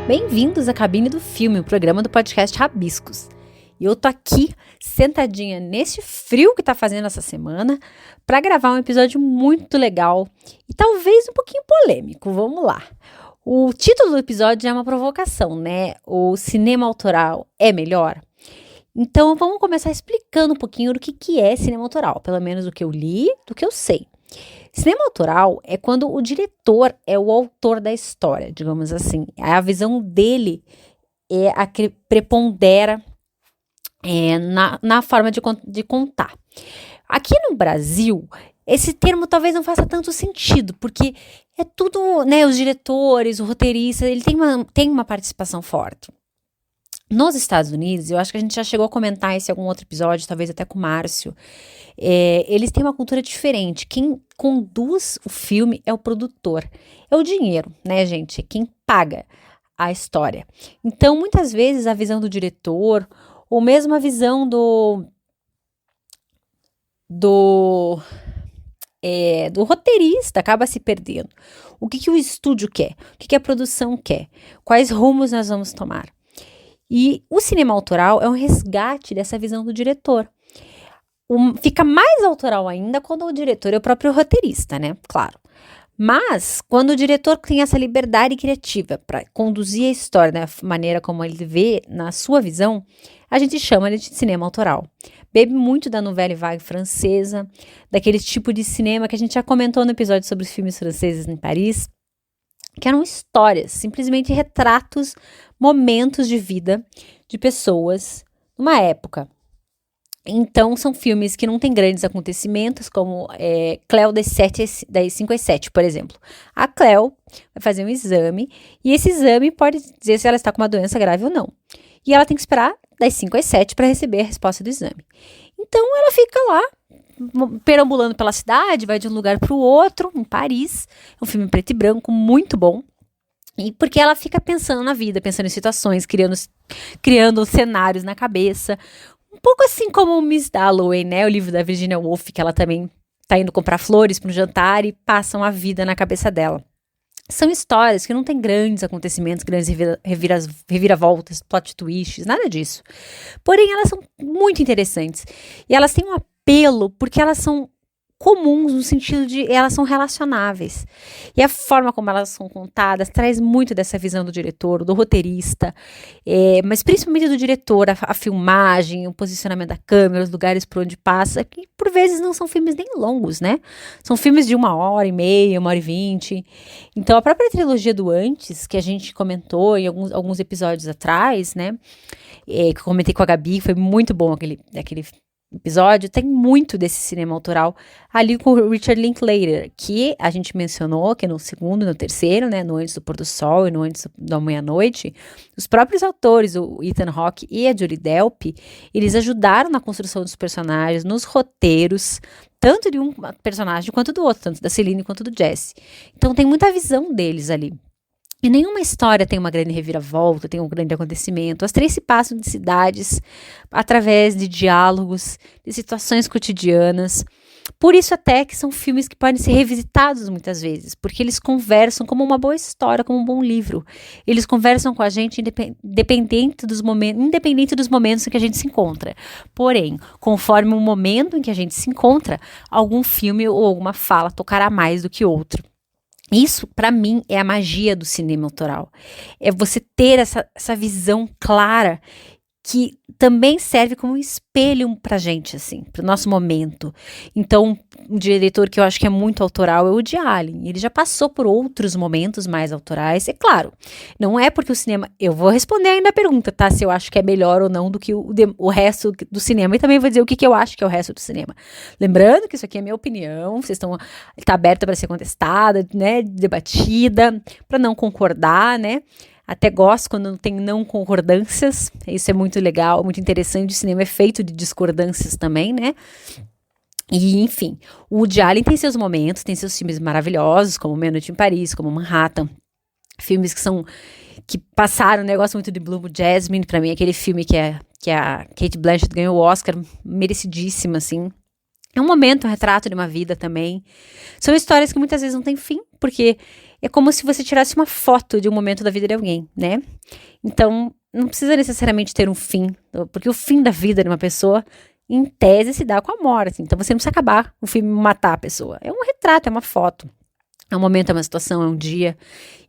Bem-vindos à Cabine do Filme, o programa do podcast Rabiscos. E eu tô aqui, sentadinha nesse frio que tá fazendo essa semana, para gravar um episódio muito legal e talvez um pouquinho polêmico. Vamos lá. O título do episódio é uma provocação, né? O cinema autoral é melhor? Então vamos começar explicando um pouquinho do que é cinema autoral, pelo menos do que eu li, do que eu sei. Cinema autoral é quando o diretor é o autor da história, digamos assim. A visão dele é a que prepondera na forma de contar. Aqui no Brasil, esse termo talvez não faça tanto sentido, porque é tudo, né, os diretores, o roteirista, ele tem uma participação forte. Nos Estados Unidos, eu acho que a gente já chegou a comentar esse em algum outro episódio, talvez até com o Márcio, eles têm uma cultura diferente. Quem conduz o filme é o produtor. É o dinheiro, né, gente? É quem paga a história. Então, muitas vezes, a visão do diretor, ou mesmo a visão do roteirista acaba se perdendo. O que o estúdio quer? O que a produção quer? Quais rumos nós vamos tomar? E o cinema autoral é um resgate dessa visão do diretor. Fica mais autoral ainda quando o diretor é o próprio roteirista, né? Claro. Mas, quando o diretor tem essa liberdade criativa para conduzir a história da maneira como ele vê, na sua visão, a gente chama ele de cinema autoral. Bebe muito da nouvelle vague francesa, daquele tipo de cinema que a gente já comentou no episódio sobre os filmes franceses em Paris, que eram histórias, simplesmente retratos, momentos de vida de pessoas numa época. Então, são filmes que não têm grandes acontecimentos, como Cleo das 5 às 7, por exemplo. A Cleo vai fazer um exame, e esse exame pode dizer se ela está com uma doença grave ou não. E ela tem que esperar das 5 às 7 para receber a resposta do exame. Então, ela fica lá, perambulando pela cidade, vai de um lugar para o outro, em Paris. É um filme preto e branco, muito bom. E porque ela fica pensando na vida, pensando em situações, criando cenários na cabeça. Um pouco assim como o Miss Dalloway, né? O livro da Virginia Woolf, que ela também tá indo comprar flores para um jantar e passam a vida na cabeça dela. São histórias que não têm grandes acontecimentos, grandes reviravoltas, plot twists, nada disso. Porém, elas são muito interessantes. E elas têm um apelo porque elas são comuns no sentido de elas são relacionáveis. E a forma como elas são contadas traz muito dessa visão do diretor, do roteirista, mas principalmente do diretor, a filmagem, o posicionamento da câmera, os lugares por onde passa, que por vezes não são filmes nem longos, né? São filmes de 1h30, 1h20. Então a própria trilogia do Antes, que a gente comentou em alguns episódios atrás, né? Que eu comentei com a Gabi, foi muito bom aquele episódio, tem muito desse cinema autoral ali com o Richard Linklater, que a gente mencionou, que no segundo e no terceiro, né, no Antes do Pôr do Sol e no Antes da Meia-Noite, os próprios autores, o Ethan Hawke e a Julie Delpy, eles ajudaram na construção dos personagens, nos roteiros, tanto de um personagem quanto do outro, tanto da Celine quanto do Jesse. Então tem muita visão deles ali. E nenhuma história tem uma grande reviravolta, tem um grande acontecimento. As três se passam de cidades, através de diálogos, de situações cotidianas. Por isso até que são filmes que podem ser revisitados muitas vezes, porque eles conversam como uma boa história, como um bom livro. Eles conversam com a gente independente dos momentos em que a gente se encontra. Porém, conforme o momento em que a gente se encontra, algum filme ou alguma fala tocará mais do que outro. Isso, para mim, é a magia do cinema autoral. É você ter essa visão clara que também serve como um espelho pra gente, assim, pro nosso momento. Então, um diretor que eu acho que é muito autoral é o Woody Allen. Ele já passou por outros momentos mais autorais. É claro, não é porque o cinema... Eu vou responder ainda a pergunta, tá? Se eu acho que é melhor ou não do que o resto do cinema. E também vou dizer o que eu acho que é o resto do cinema. Lembrando que isso aqui é minha opinião. Tá aberta para ser contestada, né? Debatida, para não concordar, né? Até gosto quando tem não concordâncias, isso é muito legal, muito interessante. O cinema é feito de discordâncias também, né? E, enfim, o Woody Allen tem seus momentos, tem seus filmes maravilhosos, como Meia-Noite em Paris, como Manhattan. Filmes que passaram, né? Eu gosto muito de Blue Jasmine, pra mim, aquele filme que a Cate Blanchett ganhou o Oscar, merecidíssima, assim. É um momento, um retrato de uma vida também. São histórias que muitas vezes não têm fim, porque é como se você tirasse uma foto de um momento da vida de alguém, né? Então, não precisa necessariamente ter um fim, porque o fim da vida de uma pessoa, em tese, se dá com a morte. Então, você não precisa acabar o filme matar a pessoa. É um retrato, é uma foto. É um momento, é uma situação, é um dia.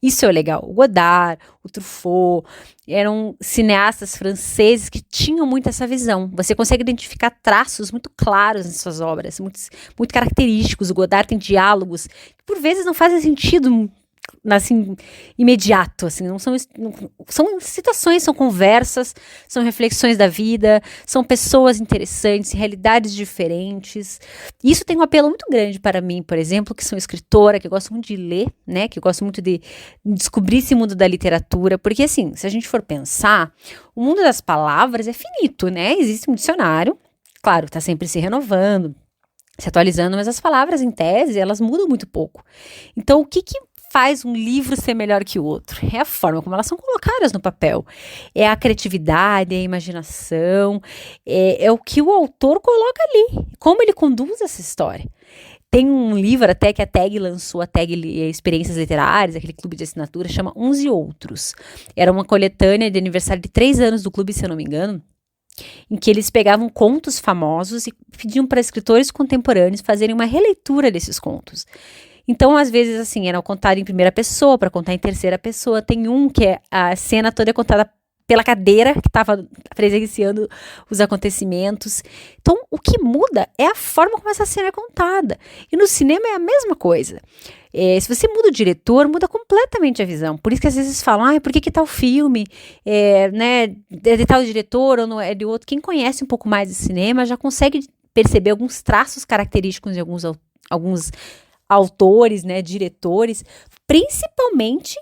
Isso é legal. O Godard, o Truffaut, eram cineastas franceses que tinham muito essa visão. Você consegue identificar traços muito claros em suas obras, muito característicos. O Godard tem diálogos que, por vezes, não fazem sentido, assim, imediato, assim, são situações, são conversas, são reflexões da vida, são pessoas interessantes, realidades diferentes. Isso tem um apelo muito grande para mim, por exemplo, que sou escritora, que gosto muito de ler, né, que gosto muito de descobrir esse mundo da literatura, porque assim, se a gente for pensar, o mundo das palavras é finito, né, existe um dicionário, claro, está sempre se renovando, se atualizando, mas as palavras, em tese, elas mudam muito pouco. Então, o que faz um livro ser melhor que o outro? É a forma como elas são colocadas no papel. É a criatividade, é a imaginação, é o que o autor coloca ali, como ele conduz essa história. Tem um livro até que a TAG lançou, a TAG Experiências Literárias, aquele clube de assinatura, chama Uns e Outros. Era uma coletânea de aniversário de 3 anos do clube, se eu não me engano, em que eles pegavam contos famosos e pediam para escritores contemporâneos fazerem uma releitura desses contos. Então, às vezes, assim, era contado em primeira pessoa, para contar em terceira pessoa. Tem um que a cena toda é contada pela cadeira que estava presenciando os acontecimentos. Então, o que muda é a forma como essa cena é contada. E no cinema é a mesma coisa. Se você muda o diretor, muda completamente a visão. Por isso que às vezes falam, por que tal filme né, é de tal diretor ou não é de outro? Quem conhece um pouco mais de cinema já consegue perceber alguns traços característicos de alguns autores, né, diretores, principalmente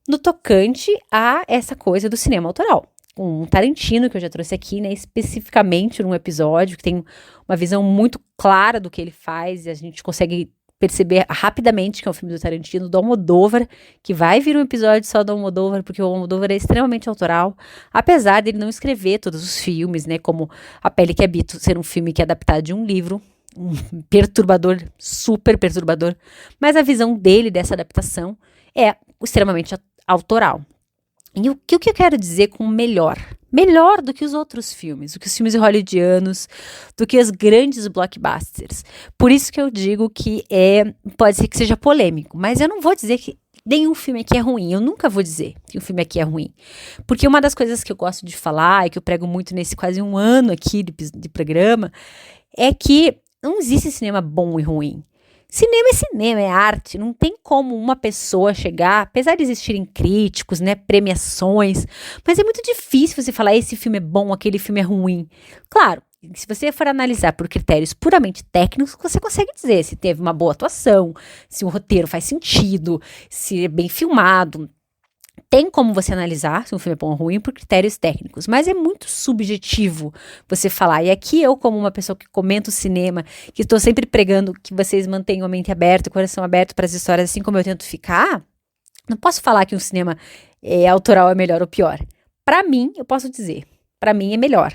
no tocante a essa coisa do cinema autoral. Um Tarantino, que eu já trouxe aqui, né, especificamente num episódio, que tem uma visão muito clara do que ele faz, e a gente consegue perceber rapidamente que é um filme do Tarantino, do Almodóvar, que vai vir um episódio só do Almodóvar, porque o Almodóvar é extremamente autoral, apesar dele não escrever todos os filmes, né, como A Pele que Habito, ser um filme que é adaptado de um livro, perturbador, super perturbador, mas a visão dele dessa adaptação é extremamente autoral. E o que eu quero dizer com melhor? Melhor do que os outros filmes, do que os filmes hollywoodianos, do que os grandes blockbusters. Por isso que eu digo que pode ser que seja polêmico, mas eu não vou dizer que nenhum filme aqui é ruim. Eu nunca vou dizer que um filme aqui é ruim. Porque uma das coisas que eu gosto de falar, e que eu prego muito nesse quase um ano aqui de programa, é que não existe cinema bom e ruim. Cinema é cinema, é arte. Não tem como uma pessoa chegar, apesar de existirem críticos, né, premiações, mas é muito difícil você falar esse filme é bom, aquele filme é ruim. Claro, se você for analisar por critérios puramente técnicos, você consegue dizer se teve uma boa atuação, se o roteiro faz sentido, se é bem filmado. Tem como você analisar se um filme é bom ou ruim por critérios técnicos, mas é muito subjetivo você falar. E aqui eu, como uma pessoa que comenta o cinema, que estou sempre pregando que vocês mantenham a mente aberta, o coração aberto para as histórias, assim como eu tento ficar, não posso falar que um cinema autoral é melhor ou pior. Para mim, eu posso dizer, para mim é melhor.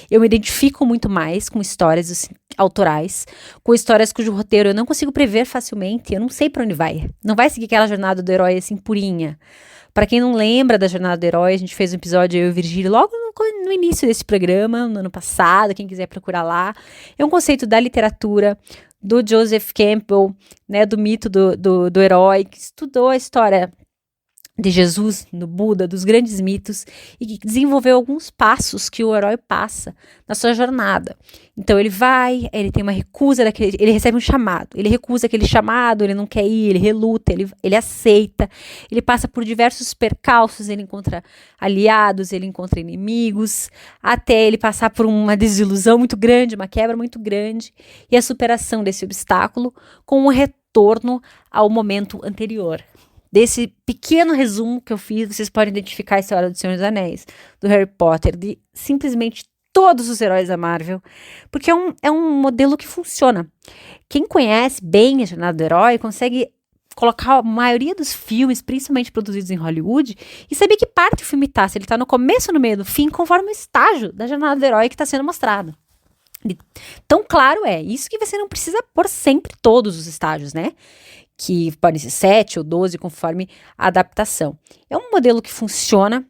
Eu me identifico muito mais com histórias autorais, com histórias cujo roteiro eu não consigo prever facilmente, eu não sei para onde vai. Não vai seguir aquela jornada do herói assim purinha. Para quem não lembra da Jornada do Herói, a gente fez um episódio, eu e o Virgílio, logo no início desse programa, no ano passado, quem quiser procurar lá. É um conceito da literatura, do Joseph Campbell, né, do mito do herói, que estudou a história de Jesus, do Buda, dos grandes mitos, e que desenvolveu alguns passos que o herói passa na sua jornada. Então ele vai, ele tem uma recusa ele recebe um chamado, ele recusa aquele chamado, ele não quer ir, ele reluta, ele aceita, ele passa por diversos percalços, ele encontra aliados, ele encontra inimigos, até ele passar por uma desilusão muito grande, uma quebra muito grande, e a superação desse obstáculo com um retorno ao momento anterior. Desse pequeno resumo que eu fiz, vocês podem identificar a história do Senhor dos Anéis, do Harry Potter, de simplesmente todos os heróis da Marvel, porque é um modelo que funciona. Quem conhece bem a jornada do herói consegue colocar a maioria dos filmes, principalmente produzidos em Hollywood, e saber que parte o filme está, se ele está no começo ou no meio do fim, conforme o estágio da jornada do herói que está sendo mostrado. Tão claro é, isso que você não precisa pôr sempre todos os estágios, né? Que podem ser 7 ou 12, conforme a adaptação. É um modelo que funciona,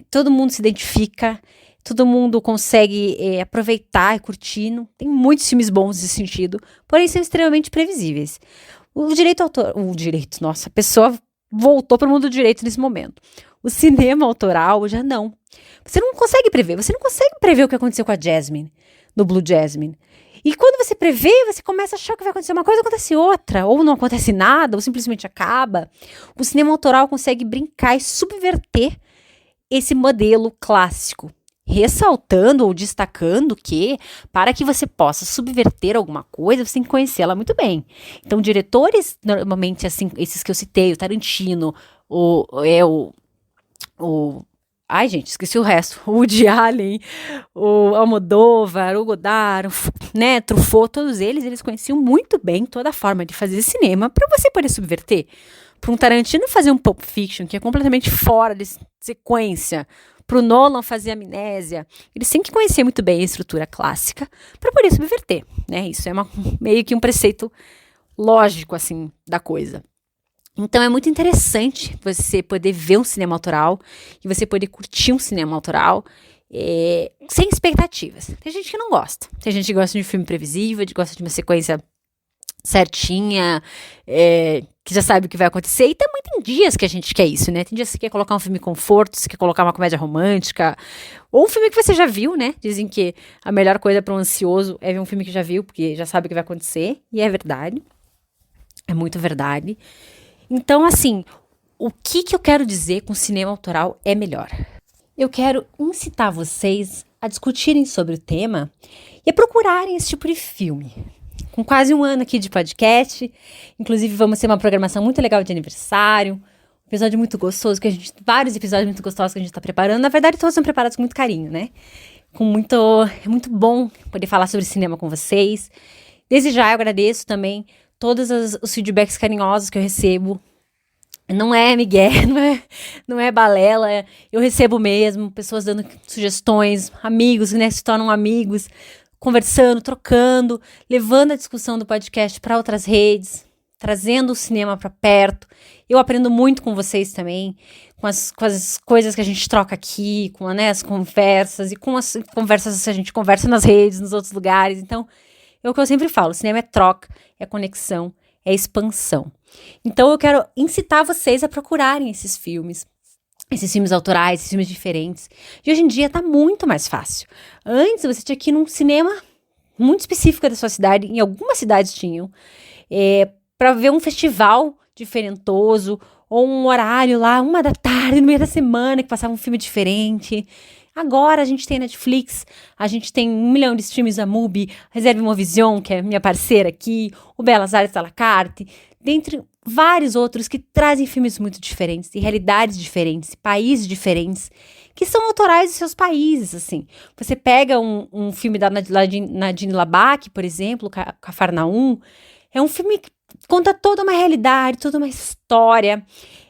todo mundo se identifica, todo mundo consegue aproveitar e curtir. Tem muitos filmes bons nesse sentido, porém são extremamente previsíveis. A pessoa voltou para o mundo do direito nesse momento. O cinema autoral já não. Você não consegue prever o que aconteceu com a Jasmine, do Blue Jasmine. E quando você prevê, você começa a achar que vai acontecer uma coisa, acontece outra, ou não acontece nada, ou simplesmente acaba. O cinema autoral consegue brincar e subverter esse modelo clássico, ressaltando ou destacando que, para que você possa subverter alguma coisa, você tem que conhecê-la muito bem. Então, diretores, normalmente, assim, esses que eu citei, o Tarantino, ai, gente, esqueci o resto. O Woody Allen, o Almodóvar, o Godard, né, Truffaut, todos eles conheciam muito bem toda a forma de fazer cinema para você poder subverter. Para um Tarantino fazer um Pulp Fiction, que é completamente fora de sequência, para o Nolan fazer Amnésia, eles têm que conhecer muito bem a estrutura clássica para poder subverter, né? Isso é meio que um preceito lógico, assim, da coisa. Então é muito interessante você poder ver um cinema autoral e você poder curtir um cinema autoral sem expectativas. Tem gente que não gosta. Tem gente que gosta de um filme previsível, gosta de uma sequência certinha, que já sabe o que vai acontecer. E também tem dias que a gente quer isso, né? Tem dias que você quer colocar um filme conforto, você quer colocar uma comédia romântica, ou um filme que você já viu, né? Dizem que a melhor coisa para um ansioso é ver um filme que já viu, porque já sabe o que vai acontecer. E é verdade. É muito verdade. Então, assim, o que eu quero dizer com cinema autoral é melhor? Eu quero incitar vocês a discutirem sobre o tema e a procurarem esse tipo de filme. Com quase um ano aqui de podcast, inclusive vamos ter uma programação muito legal de aniversário, um episódio muito gostoso, vários episódios muito gostosos que a gente está preparando. Na verdade, todos são preparados com muito carinho, né? É muito bom poder falar sobre cinema com vocês. Desde já eu agradeço também todos os feedbacks carinhosos que eu recebo. Não é migué, não é balela, eu recebo mesmo, pessoas dando sugestões, amigos, né, se tornam amigos, conversando, trocando, levando a discussão do podcast para outras redes, trazendo o cinema para perto. Eu aprendo muito com vocês também, com as coisas que a gente troca aqui, com, né, as conversas, e com as conversas que a gente conversa nas redes, nos outros lugares. Então, é o que eu sempre falo, cinema é troca, é conexão, é expansão. Então eu quero incitar vocês a procurarem esses filmes autorais, esses filmes diferentes. E hoje em dia tá muito mais fácil. Antes você tinha que ir num cinema muito específico da sua cidade, em algumas cidades tinham, para ver um festival diferentoso, ou um horário lá, 1 da tarde, no meio da semana, que passava um filme diferente. Agora a gente tem Netflix, a gente tem 1 milhão de streams da Mubi, Reserve Movision, que é minha parceira aqui, o Belas Artes à la carte, dentre vários outros que trazem filmes muito diferentes, de realidades diferentes, países diferentes, que são autorais dos seus países, assim. Você pega um filme da Nadine Labaki, por exemplo, Cafarnaum, é um filme que conta toda uma realidade, toda uma história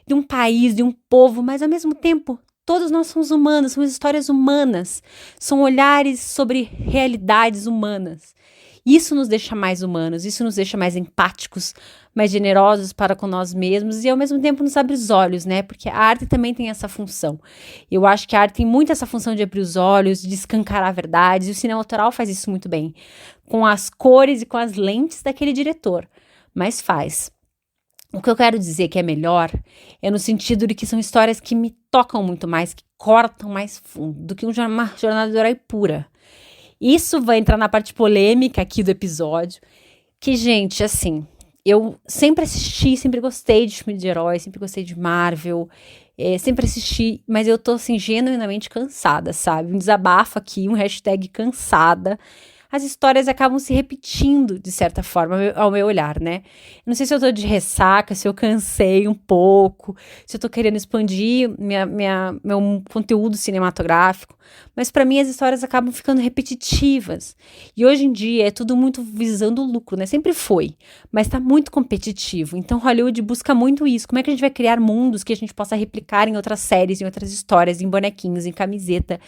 de um país, de um povo, mas ao mesmo tempo todos nós somos humanos, são histórias humanas, são olhares sobre realidades humanas. Isso nos deixa mais humanos, isso nos deixa mais empáticos, mais generosos para com nós mesmos e ao mesmo tempo nos abre os olhos, né? Porque a arte também tem essa função. Eu acho que a arte tem muito essa função de abrir os olhos, de escancarar verdades, e o cinema autoral faz isso muito bem, com as cores e com as lentes daquele diretor, mas faz. O que eu quero dizer que é melhor é no sentido de que são histórias que me tocam muito mais, que cortam mais fundo do que uma jornada do herói pura. Isso vai entrar na parte polêmica aqui do episódio, que, gente, assim, eu sempre assisti, sempre gostei de filme de herói, sempre gostei de Marvel, sempre assisti, mas eu tô, assim, genuinamente cansada, sabe? Um desabafo aqui, um hashtag cansada. As histórias acabam se repetindo, de certa forma, ao meu olhar, né? Não sei se eu tô de ressaca, se eu cansei um pouco, se eu tô querendo expandir meu conteúdo cinematográfico, Mas para mim as histórias acabam ficando repetitivas. E hoje em dia é tudo muito visando o lucro, né? Sempre foi, mas tá muito competitivo. Então Hollywood busca muito isso. Como é que a gente vai criar mundos que a gente possa replicar em outras séries, em outras histórias, em bonequinhos, em camiseta?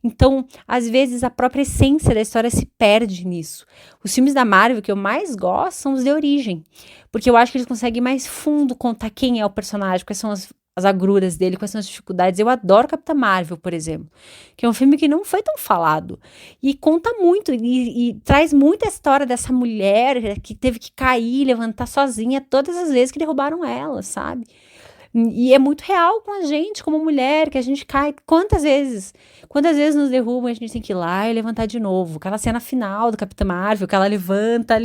Então, às vezes a própria essência da história se perde nisso. Os filmes da Marvel que eu mais gosto são os de origem, porque eu acho que eles conseguem mais fundo contar quem é o personagem, quais são as agruras dele, quais são as dificuldades. Eu adoro Capitã Marvel, por exemplo, que é um filme que não foi tão falado e conta muito e traz muita história dessa mulher que teve que cair e levantar sozinha todas as vezes que derrubaram ela, sabe? E é muito real com a gente, como mulher, que a gente cai. Quantas vezes nos derrubam e a gente tem que ir lá e levantar de novo. Aquela cena final do Capitã Marvel, que ela levanta.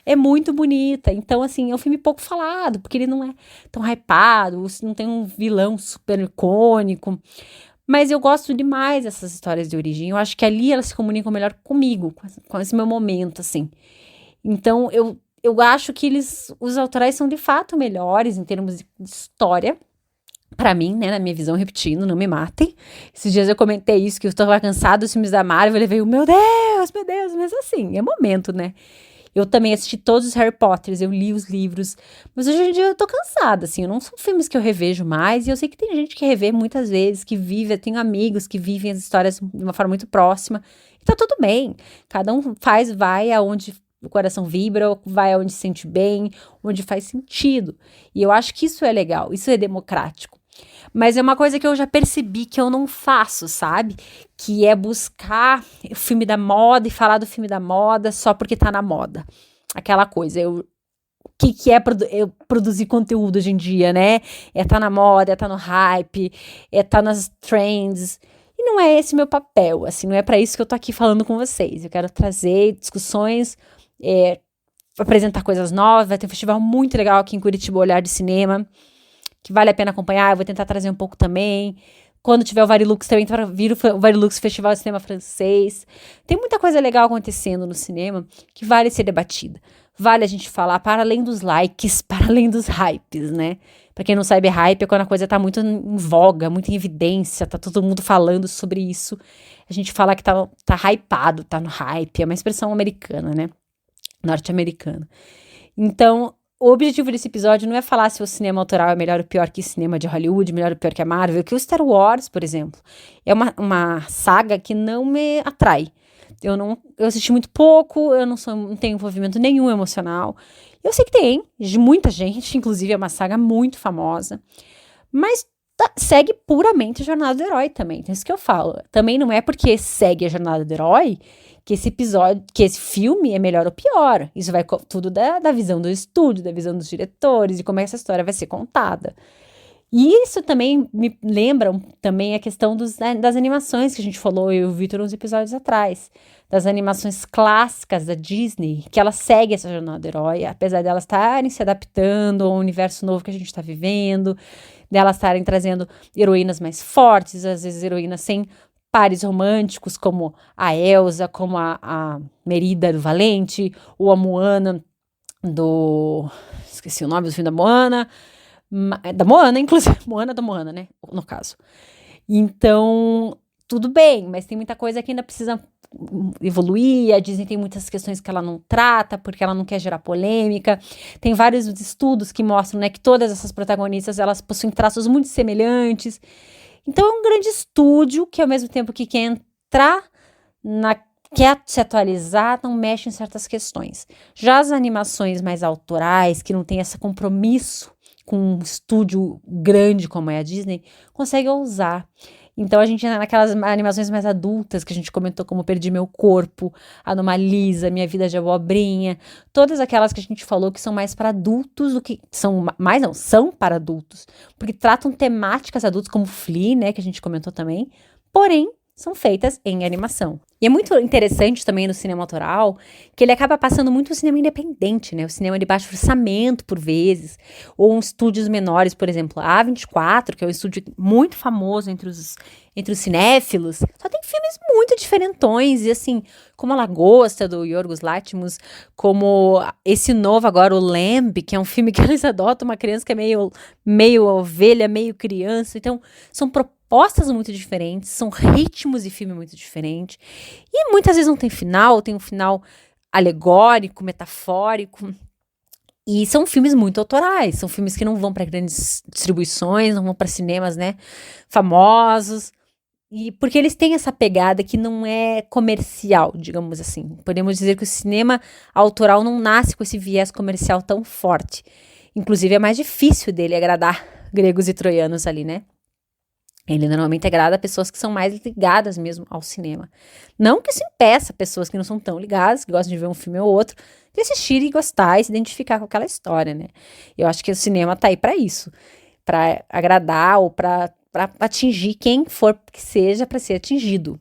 É muito bonita. Então, assim, é um filme pouco falado, porque ele não é tão hypado, não tem um vilão super icônico. Mas eu gosto demais dessas histórias de origem. Eu acho que ali elas se comunicam melhor comigo, com esse meu momento, assim. Então, eu acho que os autorais são de fato melhores em termos de história, pra mim, né, na minha visão, repetindo, não me matem. Esses dias eu comentei isso, que eu estava cansada dos filmes da Marvel, ele veio, meu Deus, mas assim, é momento, né? Eu também assisti todos os Harry Potters, eu li os livros, mas hoje em dia eu tô cansada, assim, não são filmes que eu revejo mais, e eu sei que tem gente que revê muitas vezes, que vive, eu tenho amigos que vivem as histórias de uma forma muito próxima, e tá tudo bem, cada um vai aonde o coração vibra, vai aonde se sente bem, onde faz sentido, e eu acho que isso é legal, isso é democrático. Mas é uma coisa que eu já percebi que eu não faço, sabe? Que é buscar o filme da moda e falar do filme da moda só porque tá na moda. Aquela coisa, o que é eu produzir conteúdo hoje em dia, né? É tá na moda, é tá no hype, é tá nas trends. E não é esse meu papel, assim, não é para isso que eu tô aqui falando com vocês. Eu quero trazer discussões, apresentar coisas novas. Vai ter um festival muito legal aqui em Curitiba, Olhar de Cinema, que vale a pena acompanhar, eu vou tentar trazer um pouco também. Quando tiver o Varilux, também para vir o Varilux Festival de Cinema Francês. Tem muita coisa legal acontecendo no cinema que vale ser debatida. Vale a gente falar para além dos likes, para além dos hypes, né? Pra quem não sabe, hype é quando a coisa tá muito em voga, muito em evidência, tá todo mundo falando sobre isso. A gente fala que tá hypado, tá no hype, é uma expressão americana, né? Norte-americana. Então, o objetivo desse episódio não é falar se o cinema autoral é melhor ou pior que o cinema de Hollywood, melhor ou pior que a Marvel, que o Star Wars, por exemplo, é uma saga que não me atrai. Eu assisti muito pouco, eu não tenho envolvimento nenhum emocional. Eu sei que tem, de muita gente, inclusive é uma saga muito famosa, mas segue puramente a jornada do herói também, então é isso que eu falo. Também não é porque segue a jornada do herói que esse filme é melhor ou pior. Isso vai tudo da visão do estúdio, da visão dos diretores, de como essa história vai ser contada. E isso também me lembra também a questão das animações que a gente falou, eu e o Vitor, uns episódios atrás. Das animações clássicas da Disney, que elas seguem essa jornada do herói, apesar delas estarem se adaptando ao universo novo que a gente está vivendo, delas estarem trazendo heroínas mais fortes, às vezes heroínas sem pares românticos, como a Elsa, como a Merida do Valente, ou a Moana esqueci o nome do filme da Moana, inclusive, Moana da Moana, né, no caso. Então, tudo bem, mas tem muita coisa que ainda precisa evoluir, a Disney tem muitas questões que ela não trata, porque ela não quer gerar polêmica, tem vários estudos que mostram, né, que todas essas protagonistas, elas possuem traços muito semelhantes. Então é um grande estúdio que ao mesmo tempo que quer quer se atualizar, não mexe em certas questões. Já as animações mais autorais, que não tem esse compromisso com um estúdio grande como é a Disney, consegue ousar. Então a gente naquelas animações mais adultas que a gente comentou, como Perdi Meu Corpo, Anomalisa, Minha Vida de Abobrinha, todas aquelas que a gente falou que são mais para adultos do que são para adultos, porque tratam temáticas adultas como Flea, né, que a gente comentou também, porém são feitas em animação. E é muito interessante também no cinema autoral que ele acaba passando muito o cinema independente, né? O cinema de baixo orçamento, por vezes, ou uns estúdios menores, por exemplo, a A24, que é um estúdio muito famoso entre os cinéfilos, só tem filmes muito diferentões, e assim, como A Lagosta, do Yorgos Lanthimos, como esse novo agora, o Lamb, que é um filme que eles adotam uma criança que é meio ovelha, meio criança, então são propostas propostas muito diferentes, são ritmos de filme muito diferentes, e muitas vezes não tem final, tem um final alegórico, metafórico, e são filmes muito autorais, são filmes que não vão para grandes distribuições, não vão para cinemas, né, famosos, e porque eles têm essa pegada que não é comercial, digamos assim. Podemos dizer que o cinema autoral não nasce com esse viés comercial tão forte. Inclusive, é mais difícil dele agradar gregos e troianos ali, né? Ele normalmente agrada pessoas que são mais ligadas mesmo ao cinema. Não que isso impeça pessoas que não são tão ligadas, que gostam de ver um filme ou outro, de assistir e gostar e se identificar com aquela história, né? Eu acho que o cinema tá aí para isso, para agradar ou para atingir quem for que seja para ser atingido.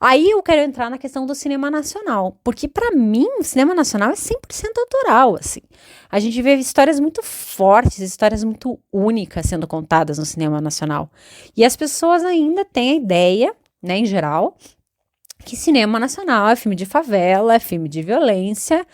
Aí eu quero entrar na questão do cinema nacional, porque para mim o cinema nacional é 100% autoral, assim. A gente vê histórias muito fortes, histórias muito únicas sendo contadas no cinema nacional. E as pessoas ainda têm a ideia, né, em geral, que cinema nacional é filme de favela, é filme de violência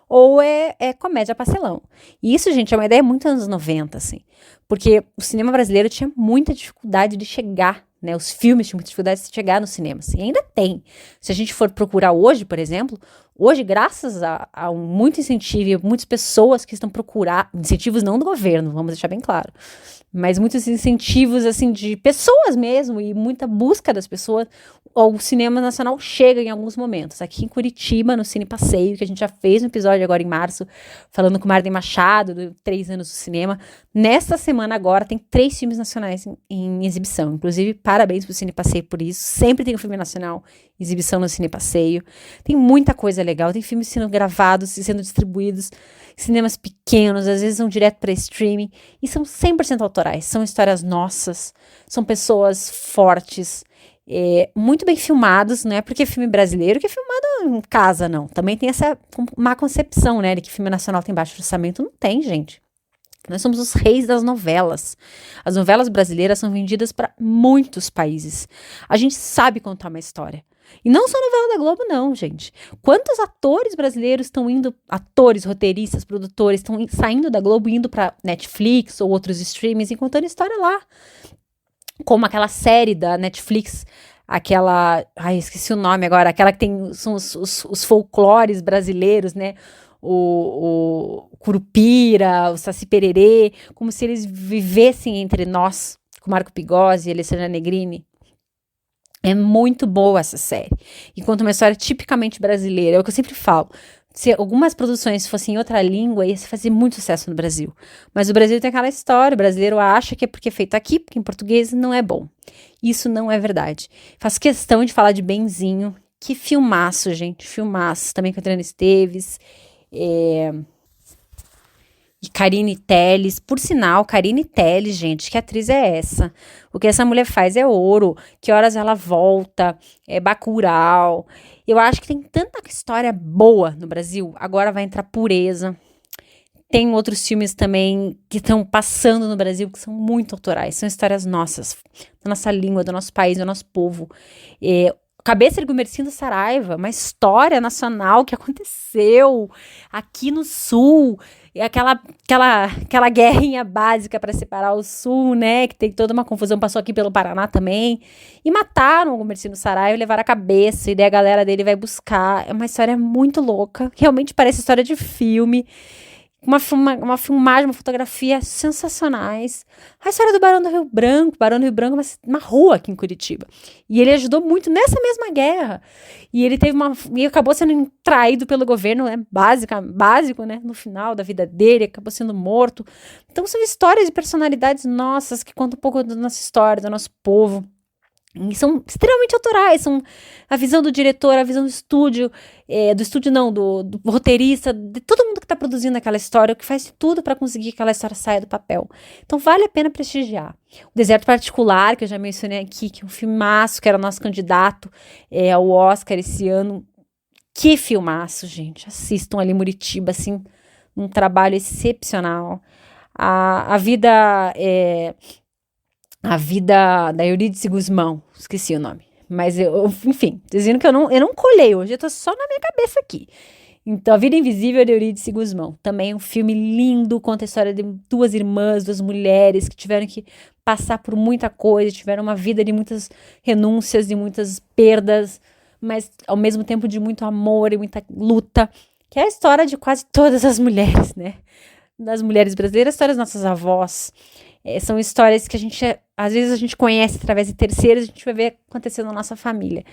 ou é comédia pastelão. E isso, gente, é uma ideia muito anos 90, assim. Porque o cinema brasileiro tinha muita dificuldade de chegar, né? Os filmes tinham muita dificuldade de chegar no cinema, assim. E ainda tem. Se a gente for procurar hoje, por exemplo, hoje, graças a muito incentivo e muitas pessoas que estão procurando, incentivos não do governo, vamos deixar bem claro, mas muitos incentivos, assim, de pessoas mesmo e muita busca das pessoas, o cinema nacional chega em alguns momentos. Aqui em Curitiba, no Cine Passeio, que a gente já fez um episódio agora em março, falando com o Marden Machado, do 3 anos do cinema. Nessa semana agora, tem 3 filmes nacionais em exibição. Inclusive, parabéns pro Cine Passeio por isso. Sempre tem um filme nacional em exibição no Cine Passeio. Tem muita coisa legal. Tem filmes sendo gravados e sendo distribuídos em cinemas pequenos, às vezes vão direto para streaming, e são 100% autorais. São histórias nossas, são pessoas fortes, muito bem filmados, não é porque é filme brasileiro que é filmado em casa, não. Também tem essa má concepção, né, de que filme nacional tem baixo orçamento. Não tem, gente. Nós somos os reis das novelas. As novelas brasileiras são vendidas para muitos países. A gente sabe contar uma história. E não só novela da Globo, não, gente. Quantos atores brasileiros estão indo, atores, roteiristas, produtores, estão saindo da Globo e indo para Netflix ou outros streamings e contando história lá. Como aquela série da Netflix, aquela, ai, esqueci o nome agora, aquela que tem, são os folclores brasileiros, né? O Curupira, o Saci Pererê, como se eles vivessem entre nós, com Marco Pigossi e Alessandra Negrini. É muito boa essa série. E conta uma história tipicamente brasileira. É o que eu sempre falo. Se algumas produções fossem em outra língua, ia fazer muito sucesso no Brasil. Mas o Brasil tem aquela história. O brasileiro acha que é porque é feito aqui, porque em português não é bom. Isso não é verdade. Faço questão de falar de Benzinho. Que filmaço, gente. Filmaço. Também com a Adriana Esteves. E Carine Telles, por sinal, Carine Telles, gente, que atriz é essa? O que essa mulher faz é ouro, que horas ela volta, é Bacurau. Eu acho que tem tanta história boa no Brasil, agora vai entrar Pureza. Tem outros filmes também que estão passando no Brasil que são muito autorais, são histórias nossas, da nossa língua, do nosso país, do nosso povo. Cabeça de Gumercindo Saraiva, uma história nacional que aconteceu aqui no Sul, e aquela guerrinha básica para separar o Sul, né, que tem toda uma confusão, passou aqui pelo Paraná também, e mataram o Gumercindo Saraiva e levaram a cabeça, e daí a galera dele vai buscar. É uma história muito louca, realmente parece história de filme, uma filmagem, uma fotografia sensacionais. A história do Barão do Rio Branco. Barão do Rio Branco é uma rua aqui em Curitiba. E ele ajudou muito nessa mesma guerra. E ele e acabou sendo traído pelo governo, né? Básico, né? No final da vida dele, acabou sendo morto. Então são histórias de personalidades nossas que contam um pouco da nossa história, do nosso povo. E são extremamente autorais, são a visão do diretor, a visão do estúdio não, do roteirista, de todo mundo que está produzindo aquela história, que faz tudo para conseguir que aquela história saia do papel. Então vale a pena prestigiar. O Deserto Particular, que eu já mencionei aqui, que é um filmaço, que era nosso candidato ao Oscar esse ano. Que filmaço, gente. Assistam ali Muritiba, assim, um trabalho excepcional. A vida da Eurídice Guzmão, esqueci o nome. Mas enfim, dizendo que eu não colhei hoje, eu tô só na minha cabeça aqui. Então, A Vida Invisível, de Eurídice Guzmão. Também é um filme lindo, conta a história de duas irmãs, duas mulheres que tiveram que passar por muita coisa, tiveram uma vida de muitas renúncias, de muitas perdas, mas ao mesmo tempo de muito amor e muita luta, que é a história de quase todas as mulheres, né? Das mulheres brasileiras, histórias das nossas avós. São histórias que às vezes a gente conhece através de terceiros, a gente vai ver acontecendo na nossa família.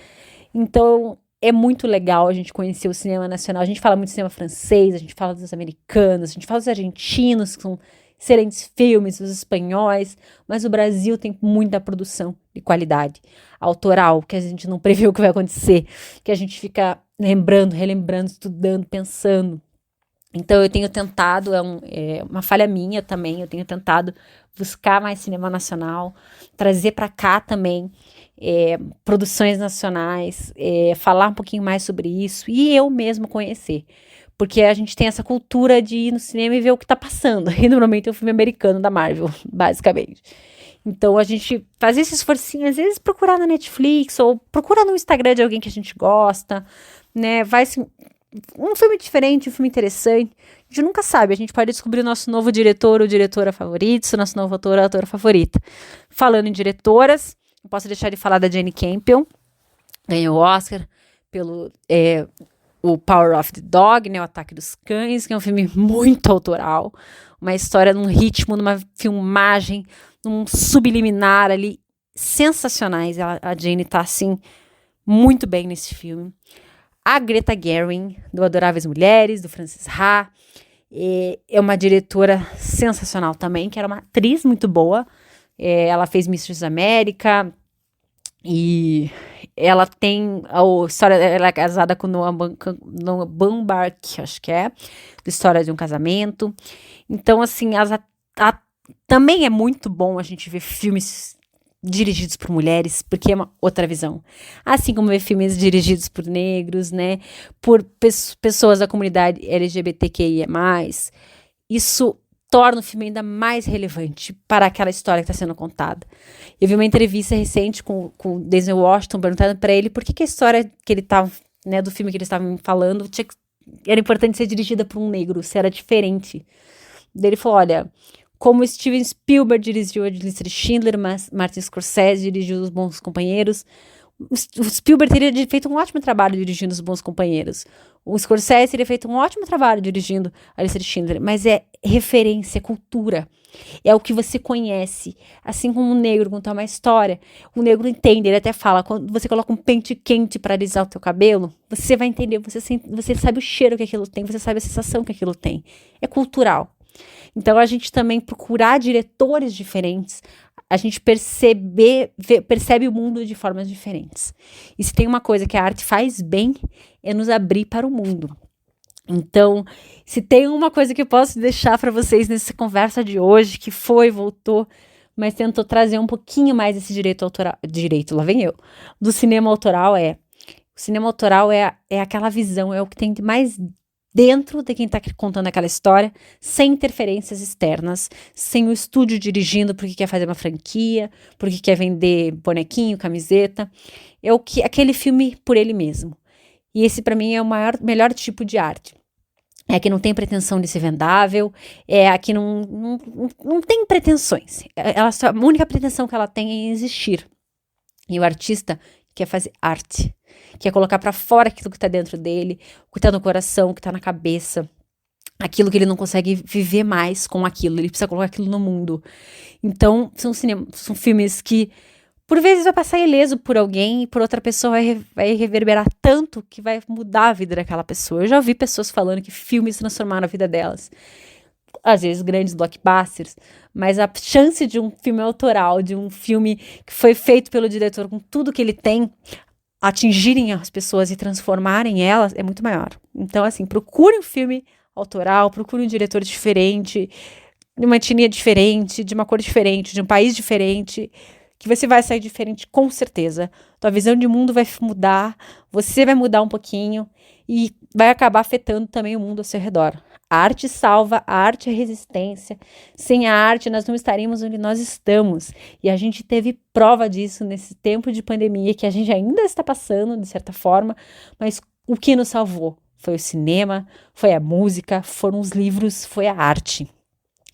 Então, é muito legal a gente conhecer o cinema nacional. A gente fala muito de cinema francês, a gente fala dos americanos, a gente fala dos argentinos, que são excelentes filmes, os espanhóis, mas o Brasil tem muita produção de qualidade autoral, que a gente não prevê o que vai acontecer, que a gente fica lembrando, relembrando, estudando, pensando. Então eu tenho tentado, é uma falha minha também, eu tenho tentado buscar mais cinema nacional, trazer para cá também produções nacionais, falar um pouquinho mais sobre isso e eu mesmo conhecer. Porque a gente tem essa cultura de ir no cinema e ver o que tá passando. E normalmente é um filme americano da Marvel, basicamente. Então a gente faz esse esforcinho, às vezes procurar na Netflix ou procurar no Instagram de alguém que a gente gosta, né? Vai assim, um filme diferente, um filme interessante. A gente nunca sabe, a gente pode descobrir o nosso novo diretor ou diretora favorito, o nosso novo ator ou atora favorita. Falando em diretoras, não posso deixar de falar da Jane Campion, ganhou o Oscar pelo o Power of the Dog, né, o Ataque dos Cães, que é um filme muito autoral, uma história num ritmo, numa filmagem, num subliminar ali, sensacionais. A Jane tá, assim, muito bem nesse filme. A Greta Gerwig, do Adoráveis Mulheres, do Francis Ha, é uma diretora sensacional também, que era uma atriz muito boa. Ela fez Mistress América e ela tem a história, ela é casada com Noah Baumbach, acho que da história de um casamento. Então, assim, também é muito bom a gente ver filmes dirigidos por mulheres, porque é uma outra visão. Assim como ver filmes dirigidos por negros, né, por pessoas da comunidade LGBTQIA+, isso torna o filme ainda mais relevante para aquela história que está sendo contada. Eu vi uma entrevista recente com o Denzel Washington perguntando para ele por que a história que ele estava, né, do filme que eles estavam falando, era importante ser dirigida por um negro, se era diferente. Daí ele falou, olha, como Steven Spielberg dirigiu a lista de Schindler, Martin Scorsese dirigiu Os Bons Companheiros, o Spielberg teria feito um ótimo trabalho dirigindo Os Bons Companheiros. O Scorsese teria feito um ótimo trabalho dirigindo a lista de Schindler, mas é referência, é cultura. É o que você conhece. Assim como um negro contar uma história, o negro entende, ele até fala, quando você coloca um pente quente para alisar o teu cabelo, você vai entender, você sabe o cheiro que aquilo tem, você sabe a sensação que aquilo tem. É cultural. Então, a gente também procurar diretores diferentes, a gente percebe o mundo de formas diferentes. E se tem uma coisa que a arte faz bem, é nos abrir para o mundo. Então, se tem uma coisa que eu posso deixar para vocês nessa conversa de hoje, que voltou, mas tentou trazer um pouquinho mais esse lá vem eu, do cinema autoral o cinema autoral é aquela visão, é o que tem de mais dentro de quem está contando aquela história, sem interferências externas, sem o estúdio dirigindo porque quer fazer uma franquia, porque quer vender bonequinho, camiseta. É aquele filme por ele mesmo. E esse, para mim, é o melhor tipo de arte. É a que não tem pretensão de ser vendável, é a que não tem pretensões. A única pretensão que ela tem é existir. E o artista quer fazer arte, quer colocar para fora aquilo que tá dentro dele, o que tá no coração, o que tá na cabeça, aquilo que ele não consegue viver mais com aquilo, ele precisa colocar aquilo no mundo. Então, são filmes que, por vezes, vai passar ileso por alguém e por outra pessoa vai reverberar tanto que vai mudar a vida daquela pessoa. Eu já ouvi pessoas falando que filmes transformaram a vida delas. Às vezes grandes blockbusters, mas a chance de um filme autoral, de um filme que foi feito pelo diretor com tudo que ele tem, atingirem as pessoas e transformarem elas, é muito maior. Então, assim, procure um filme autoral, procure um diretor diferente, de uma etnia diferente, de uma cor diferente, de um país diferente, que você vai sair diferente com certeza. Tua visão de mundo vai mudar, você vai mudar um pouquinho e vai acabar afetando também o mundo ao seu redor. A arte salva, a arte é resistência. Sem a arte, nós não estaríamos onde nós estamos. E a gente teve prova disso nesse tempo de pandemia, que a gente ainda está passando, de certa forma, mas o que nos salvou foi o cinema, foi a música, foram os livros, foi a arte.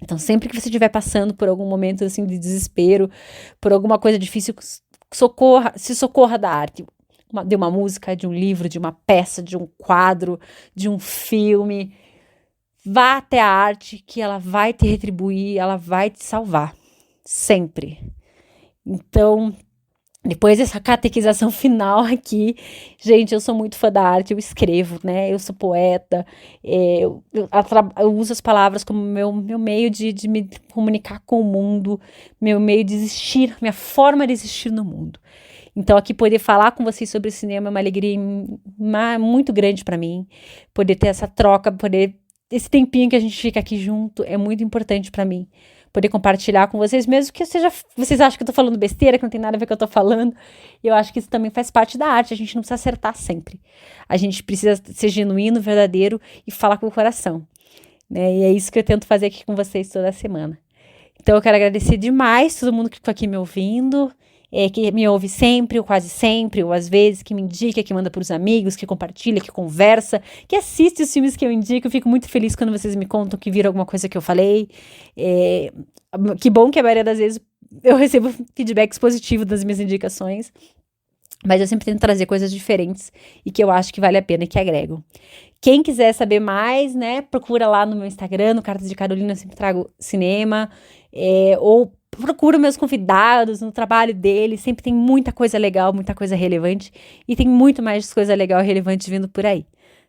Então, sempre que você estiver passando por algum momento assim de desespero, por alguma coisa difícil, se socorra da arte. De uma música, de um livro, de uma peça, de um quadro, de um filme. Vá até a arte que ela vai te retribuir, ela vai te salvar. Sempre. Então, depois dessa catequização final aqui, gente, eu sou muito fã da arte, eu escrevo, né? Eu sou poeta, eu uso as palavras como meu meio de me comunicar com o mundo, meu meio de existir, minha forma de existir no mundo. Então, aqui poder falar com vocês sobre o cinema é uma alegria muito grande para mim. Poder ter essa troca, esse tempinho que a gente fica aqui junto é muito importante para mim. Poder compartilhar com vocês, mesmo que vocês acham que eu tô falando besteira, que não tem nada a ver com o que eu tô falando. Eu acho que isso também faz parte da arte. A gente não precisa acertar sempre. A gente precisa ser genuíno, verdadeiro e falar com o coração. Né? E é isso que eu tento fazer aqui com vocês toda semana. Então, eu quero agradecer demais todo mundo que ficou aqui me ouvindo. Que me ouve sempre, ou quase sempre, ou às vezes, que me indica, que manda para os amigos, que compartilha, que conversa, que assiste os filmes que eu indico. Eu fico muito feliz quando vocês me contam que viram alguma coisa que eu falei. Que bom que a maioria das vezes eu recebo feedbacks positivos das minhas indicações, mas eu sempre tento trazer coisas diferentes e que eu acho que vale a pena e que agregam. Quem quiser saber mais, né, procura lá no meu Instagram, no Cartas de Carolina, eu sempre trago cinema, ou procuro meus convidados no trabalho deles, sempre tem muita coisa legal, muita coisa relevante, e tem muito mais coisa legal e relevante vindo por aí.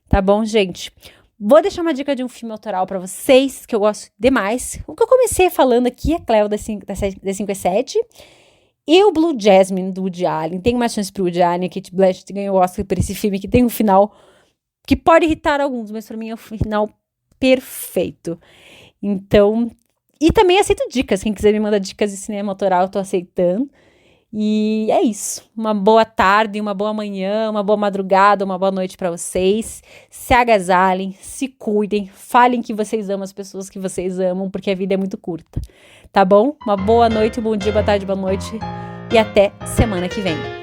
Tá bom, gente? Vou deixar uma dica de um filme autoral pra vocês, que eu gosto demais. O que eu comecei falando aqui é Cleo da 5/7 e o Blue Jasmine, do Woody Allen. Tem mais chance pro Woody Allen, a Kate Blanchett ganhou o Oscar por esse filme, que tem um final que pode irritar alguns, mas pra mim é um final perfeito. Então... E também aceito dicas. Quem quiser me mandar dicas de cinema autoral, eu tô aceitando. E é isso. Uma boa tarde, uma boa manhã, uma boa madrugada, uma boa noite pra vocês. Se agasalhem, se cuidem, falem que vocês amam as pessoas que vocês amam, porque a vida é muito curta. Tá bom? Uma boa noite, um bom dia, boa tarde, boa noite. E até semana que vem.